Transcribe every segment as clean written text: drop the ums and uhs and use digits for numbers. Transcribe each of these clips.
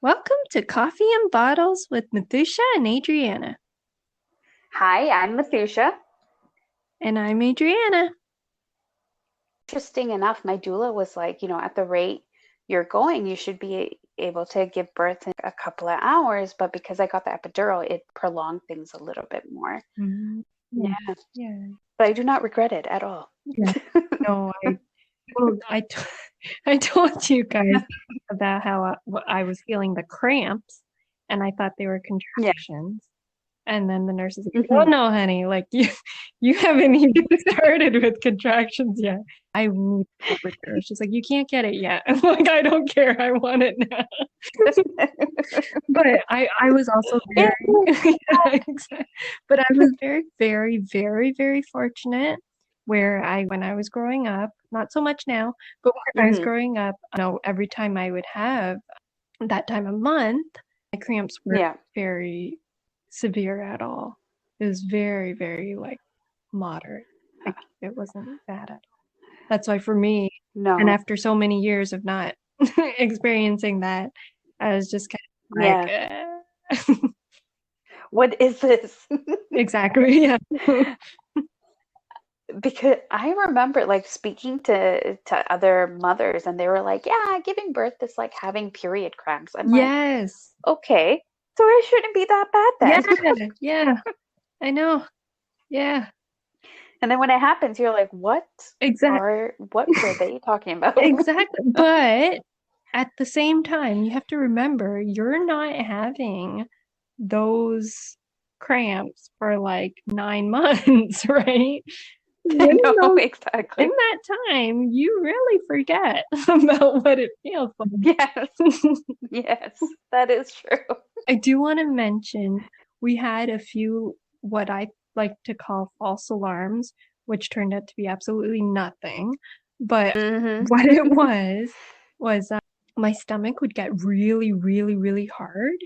Welcome to Coffee and Bottles with Mathusha and Adriana. Hi, I'm Mathusha. And I'm Adriana. Interesting enough, my doula was like, at the rate you're going, you should be able to give birth in a couple of hours. But because I got the epidural, it prolonged things a little bit more. Mm, yeah, Yeah, yeah, but I do not regret it at all. yeah. No, I told you guys about how I was feeling the cramps, and I thought they were Yeah. contractions. And then the nurse is like, "Oh Hmm. no, honey, like you haven't even started with contractions yet. I need to get with her." She's like, "You can't get it yet." I'm like, "I don't care. I want it now." But I was also Yeah. very, yeah, but I was very, very, very, very fortunate where when I was growing up, not so much now, but when I was Hmm. growing up, every time I would have that time of month, my cramps weren't Yeah. very severe at all. It was very, very like moderate. Like it wasn't bad at all. That's why for me, and No. after so many years of not experiencing that, I was just kind of like, Yeah. What is this? exactly, yeah. Because I remember like speaking to other mothers, and they were like, "Yeah, giving birth is like having period cramps." I'm like, Yes. okay, so it shouldn't be that Yeah, bad then. yeah. I know. Yeah. And then when it happens, you're like, Exactly. what were they talking about? Exactly. But at the same time, you have to remember you're not having those cramps for like 9 months, right? I In know, those, in exactly. that time, you really forget about what it feels Yes, like. yes, that is true. I do want to mention we had a few what I like to call false alarms, which turned out to be absolutely nothing. But Hmm. what it was my stomach would get really, really, really hard.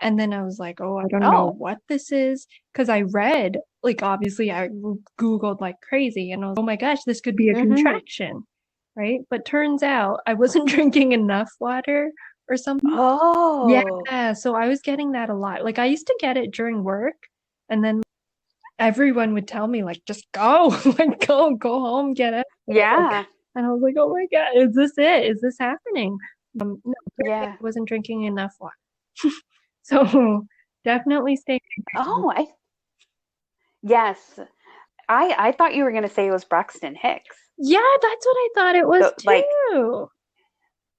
And then I was like, oh, I don't know Oh, what this is. Because I read, like, obviously, I Googled like crazy and I was, oh my gosh, this could be a hmm. contraction, right? But turns out I wasn't drinking enough water or something. Oh, Yeah, so I was getting that a lot. Like, I used to get it during work, and then everyone would tell me, like, just go, like, go home, get it. yeah, And I was like, oh my God, is this it? Is this happening? No, apparently yeah. I wasn't drinking enough water. So definitely stay hydrated. Oh, yes. I thought you were gonna say it was Braxton Hicks. Yeah, that's what I thought it was Like too.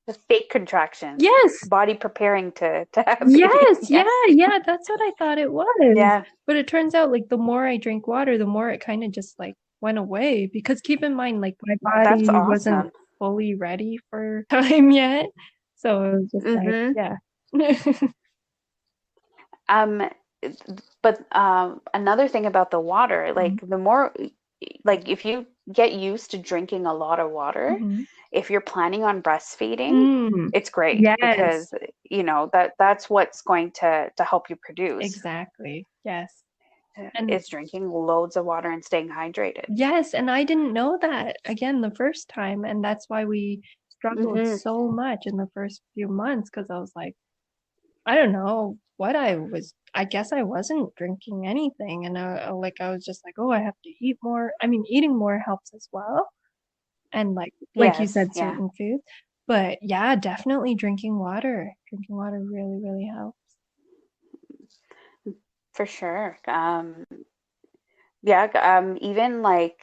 the fake contractions, Yes, body preparing to have a baby. yes, yeah, Yes. yeah, that's what I thought it was. Yeah, But it turns out like the more I drink water, the more it kind of just like went away. Because keep in mind, like my that's body wasn't awesome. fully ready for time yet. So it was just like, Hmm. yeah. Um, but another thing about the water, like the more, like if you get used to drinking a lot of water, Mm-hmm. if you're planning on breastfeeding, Mm, it's great yes, because that's what's going to help you produce exactly. Yes. And is drinking loads of water and staying hydrated. yes, and I didn't know that again the first time, and that's why we struggled Hmm. so much in the first few months because I was like, I don't know what I was. I guess I wasn't drinking anything, and like I was just like, oh, I have to eat more. I mean, eating more helps as well, and like you Yes, said, yeah. certain foods. But yeah, definitely drinking water. Drinking water really, really helps. For sure. Yeah, even like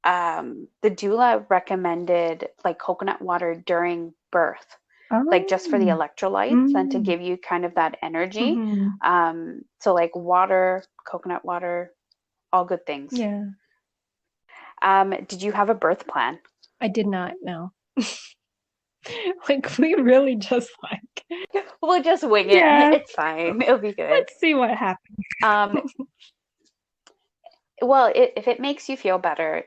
the doula recommended like coconut water during birth, like just for the Oh, electrolytes and to mm, give you kind of that energy. hmm, So like water, coconut water, all good things. yeah. Did you have a birth plan? I did not know. Like we really just like, We'll just wing it. yeah, It's fine. It'll be good. let's see what happens. Um, well, if it makes you feel better,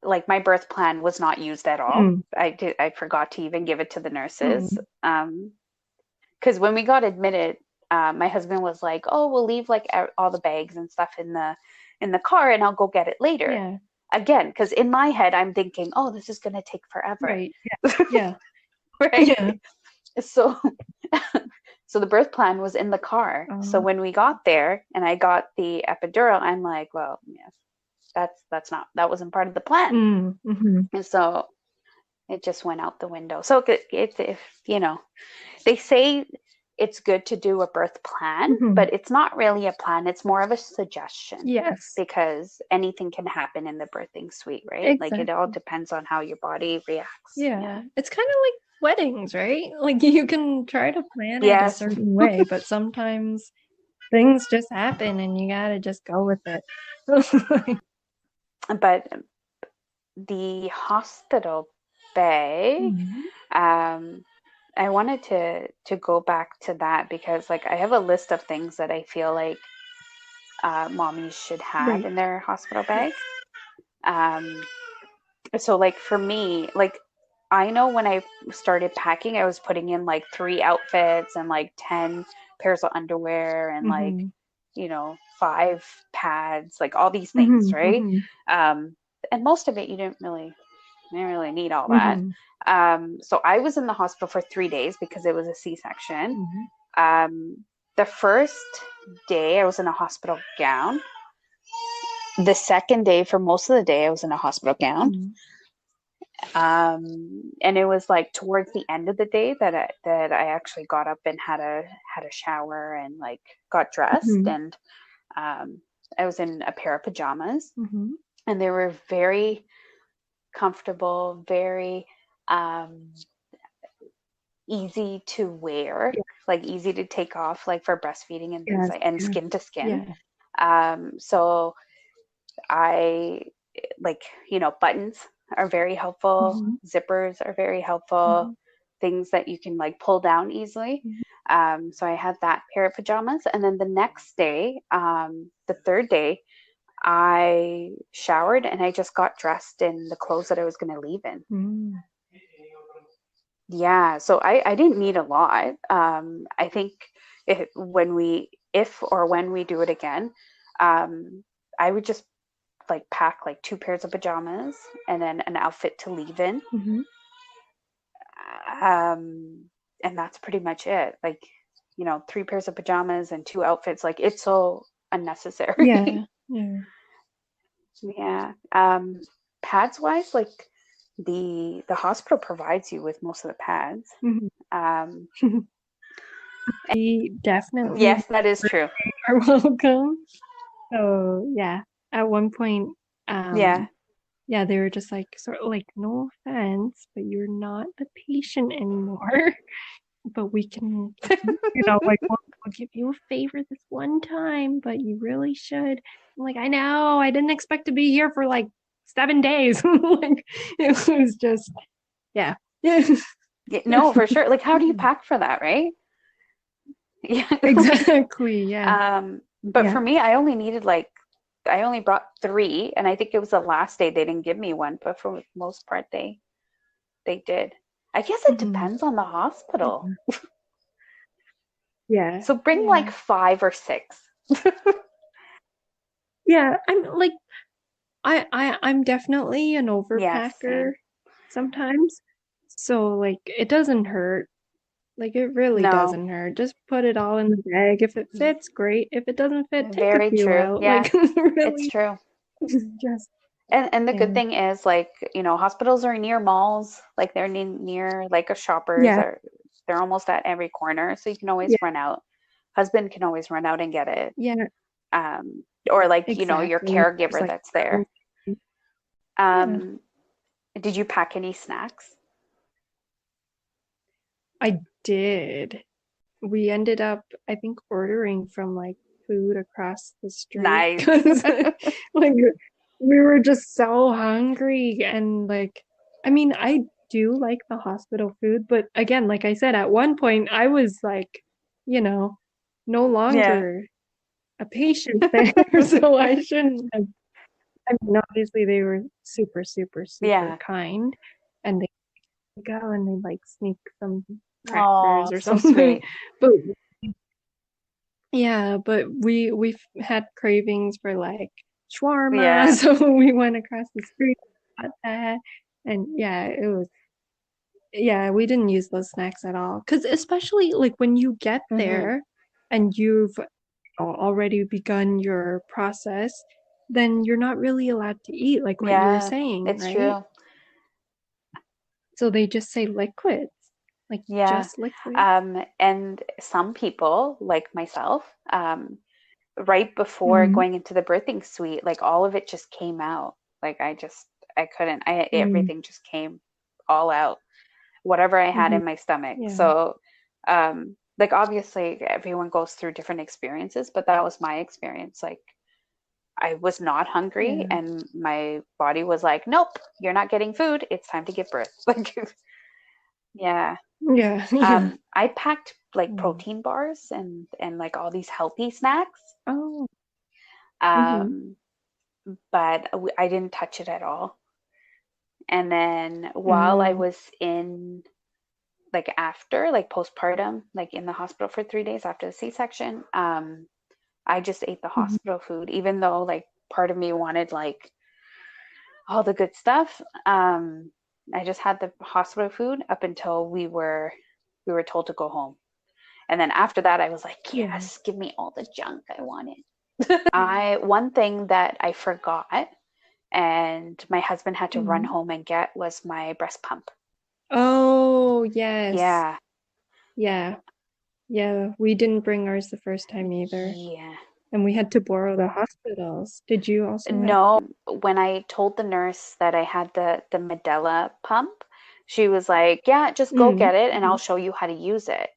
like my birth plan was not used at all. Mm, I forgot to even give it to the nurses. mm, Because when we got admitted, my husband was like, "Oh, we'll leave like all the bags and stuff in the car, and I'll go get it later." yeah, Again, because in my head I'm thinking, "Oh, this is gonna take forever." right. Yeah, yeah. right? Yeah. So so the birth plan was in the car. So Um, when we got there and I got the epidural, I'm like, well, yes, that's not, that wasn't part of the plan. mhm. And so it just went out the window. So if you know, they say it's good to do a birth plan, Mhm. but it's not really a plan. It's more of a suggestion Yes. because anything can happen in the birthing suite, right? Like it all Exactly. depends on how your body reacts. Yeah. Yeah. It's kind of like weddings, right? Like you can try to plan it a Yes, certain way, but sometimes things just happen and you gotta just go with it. but the hospital bay, Mhm. um, I wanted to go back to that because like I have a list of things that I feel like mommies should have Right. in their hospital bag. Yes. Um, so like for me, like I know when I started packing, I was putting in like 3 outfits and like 10 pairs of underwear and like, Mhm. 5 pads, like all these things, Mhm. right? Mhm. Um, and most of it you didn't really need all that. Mhm. So I was in the hospital for 3 days because it was a C-section. Mhm. Um, the first day I was in a hospital gown. The second day, for most of the day, I was in a hospital gown. Mhm. And it was like towards the end of the day that I actually got up and had a shower and like got dressed, Mhm. and I was in a pair of pajamas, Mhm. and they were very comfortable, very um, easy to wear, Yeah. like easy to take off, like for breastfeeding and things Yes. like, and Yeah. skin to skin. Yeah. So I like, buttons are very helpful, Mhm. zippers are very helpful, Mhm. things that you can like pull down easily. Mhm. So I had that pair of pajamas, and then the next day, the third day, I showered and I just got dressed in the clothes that I was going to leave in. Mhm. Yeah, so I didn't need a lot. I think if or when we do it again, um, I would just like pack like 2 pairs of pajamas and then an outfit to leave in. Mhm. Um, and that's pretty much it. Like, 3 pairs of pajamas and 2 outfits. Like it's so Yeah. unnecessary. Yeah. Yeah. Pads wise, like the hospital provides you with most of the pads. Mhm. Um, They definitely yes, that is true. are welcome. So yeah, at one point, Yeah. um, yeah, they were just like sort of like, no offense, but you're not the patient anymore. But we can, like we'll give you a favor this one time, but you really should. I'm like, I know, I didn't expect to be here for like 7 days. Like it was just, yeah. No, for sure. Like, how do you pack for that, right? Yeah. Like, Exactly. Yeah. but Yeah. for me, I only brought three, and I think it was the last day they didn't give me one, but for the most part, they did. I guess it Hmm. depends on the hospital. Yeah. So bring like Yeah. 5 or 6. Yeah. I'm like, I'm definitely an Yes, overpacker same. sometimes. So like it doesn't hurt. Like it really No, doesn't hurt. Just put it all in the bag. If it fits, great. If it doesn't fit, take a very few true. out. Yeah, Like it's really true. just And the good yeah. thing is, like, hospitals are near malls, like they're near like a Shoppers, Yeah. or they're almost at every corner, so you can always Yeah. run out. Husband can always run out and get it. Yeah, Or like, your exactly. There's caregiver like that's there. yeah. Um, did you pack any snacks? I did. We ended up, I think, ordering from like food across the street Nice. because like we were just so hungry and like I mean, I do like the hospital food, but again, like I said, at one point I was like, you know, no Yeah. longer a patient there, so I shouldn't have. I mean, obviously they were super, super, super Yeah. kind, and they go and they like sneak some crackers Oh, or so something, sweet. but yeah, but we've had cravings for like shawarma, Yeah. so we went across the street, got that, and yeah, yeah, we didn't use those snacks at all. Because especially like when you get Hmm. there and you've already begun your process, then you're not really allowed to eat, like what you were Yeah, saying, it's right? true. So they just say liquids, like Yeah. just liquids. And some people, like myself, right before Mm, going into the birthing suite, like all of it just came out. Like I couldn't, mm, everything just came all out, whatever I had hmm. in my stomach. Yeah, So, like obviously everyone goes through different experiences, but that was my experience. Like I was not hungry yeah, and my body was like, nope, you're not getting food. It's time to give birth. Like, yeah. yeah, yeah. I packed like Mm. protein bars and like all these healthy snacks. Oh, hmm. Um, but I didn't touch it at all. And then while I Mm, was in like after like postpartum, like in the hospital for 3 days after the C-section, I just ate the hmm. hospital food, even though like part of me wanted like all the good stuff. I just had the hospital food up until we were told to go home. And then after that, I was like, Yeah. yes, give me all the junk I wanted. I one thing that I forgot and my husband had to run Hmm. home and get was my breast pump. Oh, yes. Yeah. Yeah. Yeah. We didn't bring ours the first time either. Yeah. And we had to borrow the hospitals. Did you also have No, that? when I told the nurse that I had the Medela pump, she was like, "Yeah, just go Mm. get it and Hmm. I'll show you how to use it."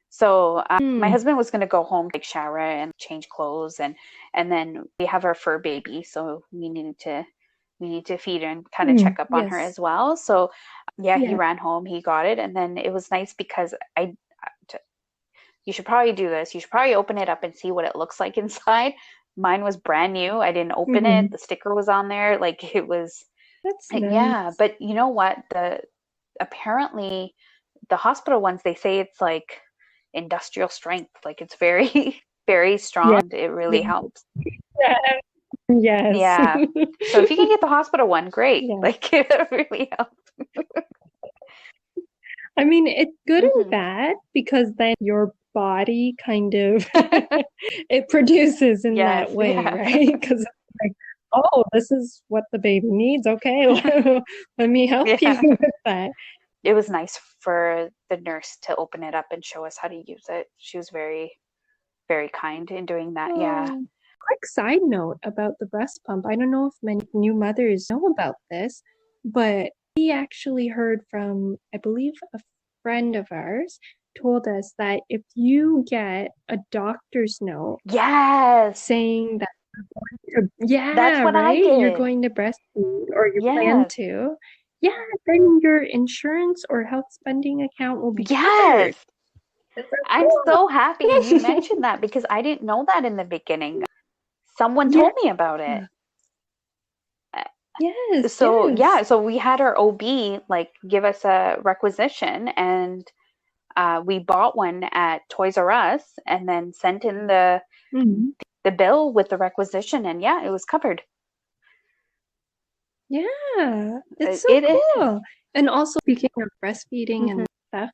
So my Mm. husband was going to go home, take shower and change clothes and then we have our fur baby, so we need to feed her and kind of Mm. check up on her Yes. as well. So yeah, he Yeah. ran home, he got it, and then it was nice because you should probably do this. You should probably open it up and see what it looks like inside. Mine was brand new. I didn't open it. Hmm. The sticker was on there. Like it was, That's yeah. nice. But you know what? The apparently the hospital ones, they say it's like industrial strength. Like it's very, very Yeah. strong. It really Yeah. helps. Yeah. Yes. Yeah. So if you can get the hospital one, great. Yeah. Like it really helps. I mean, it's good and Hmm. bad because then your body kind of it produces in Yes. that way, Yeah. right? Because it's like, oh, this is what the baby needs. Okay, let me help you Yeah. with that. It was nice for the nurse to open it up and show us how to use it. She was very, very kind in doing that. Yeah. Oh, quick side note about the breast pump. I don't know if many new mothers know about this, but we actually heard from, I believe, a friend of ours told us that if you get a doctor's note Yes. saying that, That's yeah, what I right, you're did. going to breastfeed or you plan Yes. to, yeah, then your insurance or health spending account will be covered. Yes. It's so I'm so happy you cool. mentioned that because I didn't know that in the beginning. Someone Yeah, told me about it. yes, So, yeah, yes. so we had our OB like give us a requisition and we bought one at Toys R Us and then sent in Mhm. the bill with the requisition and yeah, it was covered. Yeah, it's so It is. cool. And also, speaking of breastfeeding Mhm. and stuff,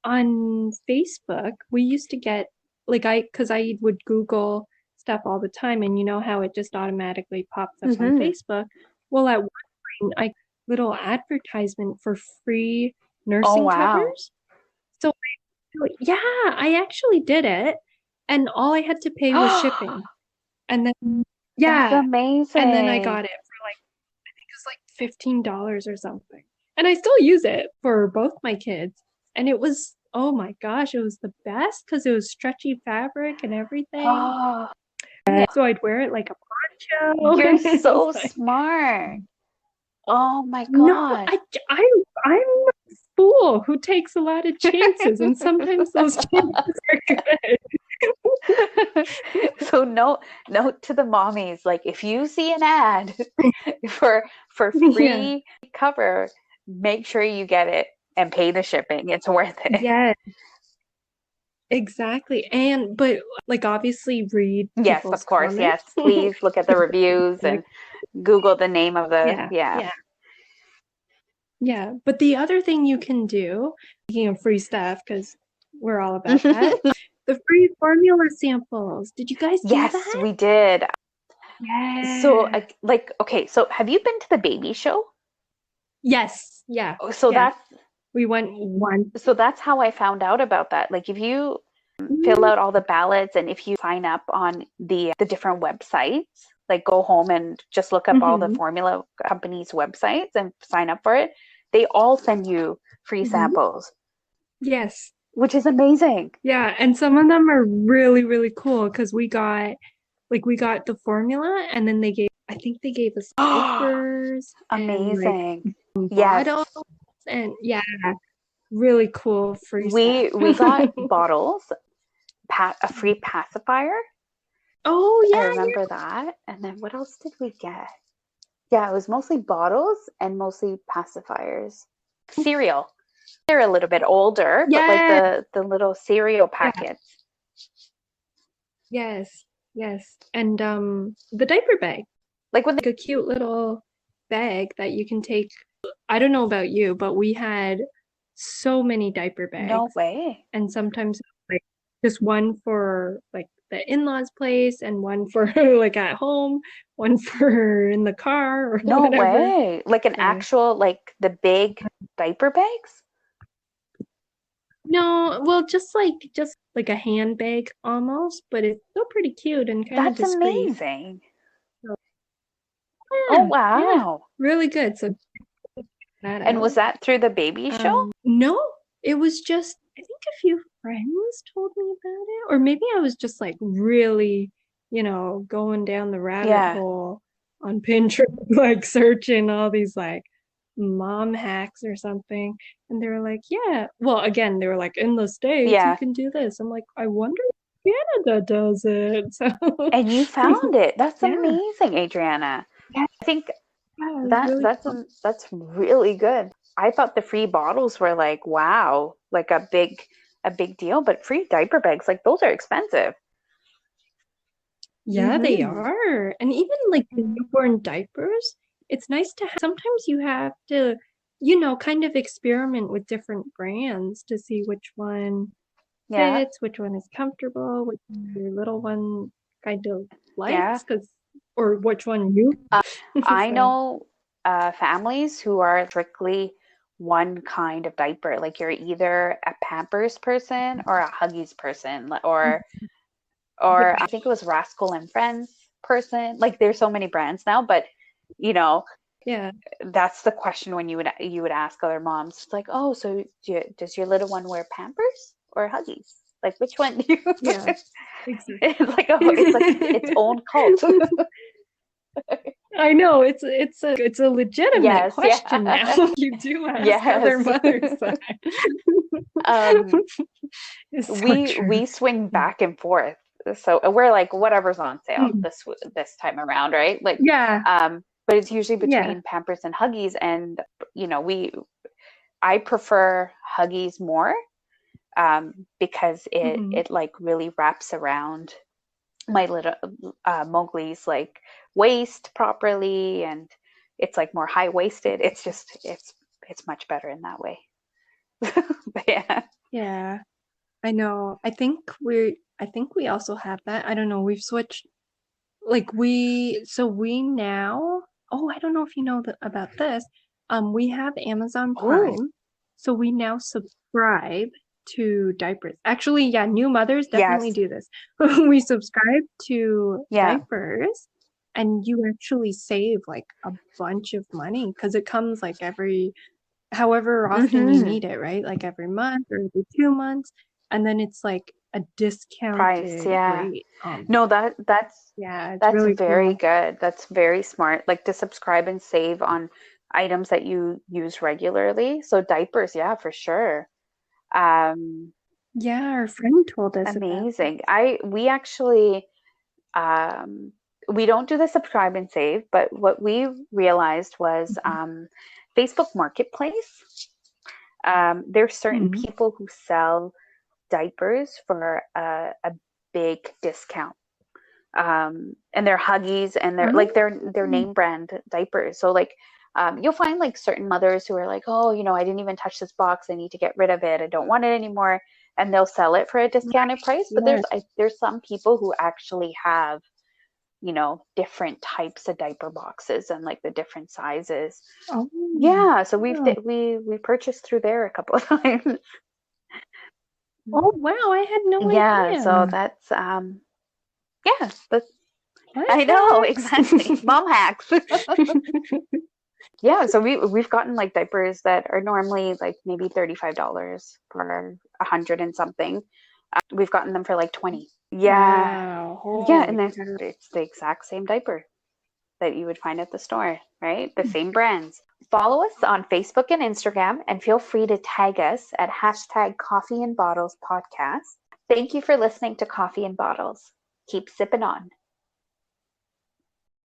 on Facebook, we used to get like because I would Google stuff all the time, and you know how it just automatically pops up on Mhm. Facebook. Well, at one point, I little advertisement for free Oh, nursing wow. covers. So yeah, I actually did it, and all I had to pay was shipping. And then That's yeah, and then I amazing. got it for like I think it was like $15 or something. And I still use it for both my kids. And it was, oh my gosh, it was the best because it was stretchy fabric and everything. Oh, So I'd wear it like a poncho, you're and it was so like, smart. Oh my no, gosh. I'm a fool who takes a lot of chances, and sometimes those chances are good. So note to the mommies, like if you see an ad for Yeah, free cover, make sure you get it and pay the shipping. It's worth it. yeah, exactly. And but like obviously read Yes, people's of course. comments. Yes. Please look at the reviews And and Google the name of the, yeah, yeah. yeah. Yeah, but the other thing you can do, speaking of free stuff, because we're all about that, the free formula samples. Did you guys do Yes, that? we did. So, Yeah. okay, so have you been to the baby show? Yes. Yeah. Oh, So Yeah. that's We went one. so that's how I found out about that. Like if you fill out all the ballots and if you sign up on the different websites, like go home and just look up all the Mm-hmm. formula companies' websites and sign up for it, they all send you free Mm-hmm. samples, Yes. which is amazing. Yeah. And some of them are really, really cool because we got the formula and then I think they gave us diapers and like Amazing. Yes. bottles and yeah, really cool free stuff. We got bottles, a free pacifier. Oh I yeah, remember that. And then what else did we get? Yeah, it was mostly bottles and mostly pacifiers. Cereal. They're a little bit older, but like yeah. the little cereal Yeah. packets. Yes. Yes. And the diaper bag. Like when Like a cute little bag that you can take. I don't know about you, but we had so many diaper no bags way. and sometimes like just one for like the in-laws place and one for like at home, one for in the car or No whatever. way. Like an So actual like the big diaper bags? no, well just like a handbag almost, but it's still pretty cute and kind of That's discreet. amazing. So Oh yeah, yeah, wow. really good. So check that And was out. that through the baby show? No, it was just I think a few friends told me about it, or maybe I was just like really, going down the rabbit Yeah. hole on Pinterest, like searching all these like mom hacks or something. And they were like, yeah. Well, again, they were like, in the States, you Yeah. can do this. I'm like, I wonder if Canada does it. So And you found it. That's yeah, amazing, Adriana. yeah, I think it was really cool. that's really good. I thought the free bottles were like, wow, like a big deal, but free diaper bags, like those are expensive. Yeah, they Mm-hmm. are. And even like the newborn diapers, it's nice to have, sometimes you have to, kind of experiment with different brands to see which one Yeah. fits, which one is comfortable, which one your little one kind of Yeah. likes, or which one you. Uh, I So, know families who are strictly one kind of diaper. Like you're either a Pampers person or a Huggies person, or yeah, I think it was Rascal and Friends person. Like there's so many brands now, but you know, yeah, that's the question when you would ask other moms. It's like, oh, so does your little one wear Pampers or Huggies? Like which one do you? yeah, exactly. It's like its own cult. I know it's a legitimate Yes, question yeah, now. You do ask other yes. mothers that. Um, It's so true. we swing back and forth. So we're like whatever's on sale Mm. this time around, right? Like, Yeah, but it's usually yeah. between Pampers and Huggies, and we I prefer Huggies more because Hmm. it like really wraps around my little Mowgli's like waist properly, and it's like more high waisted. It's just it's much better in that way. But yeah. Yeah, I know. I think we also have that. I don't know. We've switched like so we now, oh, I don't know if you know about this. We have Amazon Oh, Prime, so we now subscribe to diapers. Actually, yeah, new mothers definitely yes. do this. We subscribe to Yeah. diapers, and you actually save like a bunch of money because it comes like however often you Mm-hmm. need it, right? Like every month or every 2 months, and then it's like a Price, discounted yeah. rate. No, Yeah, it's that's really very cool. good. That's very smart. Like to subscribe and save on items that you use regularly. So diapers, yeah, for sure. Um, Yeah, our friend told us about this. Amazing. I we actually um we don't do the subscribe and save, but what we realized was Facebook Marketplace. There's certain Mhm. people who sell diapers for a big discount. And they're Huggies and they're Oh, like they're name brand diapers. So like You'll find like certain mothers who are like, oh, I didn't even touch this box. I need to get rid of it. I don't want it anymore. And they'll sell it for a discounted price. But Yes. there's some people who actually have, different types of diaper boxes and like the different sizes. Oh, Yeah, so wow. we purchased through there a couple of times. Oh, wow. I had no Yeah, so idea. that's yeah, that's Life I know, exactly. hacks. Mom hacks. Yeah, so we've gotten like diapers that are normally like maybe $35 for 100 and something. We've gotten them for like 20. Yeah. Wow. Yeah, and Holy then cow. it's the exact same diaper that you would find at the store, right? The same brands. Follow us on Facebook and Instagram, and feel free to tag us at hashtag Coffee and Bottles Podcast. Thank you for listening to Coffee and Bottles. Keep sipping on.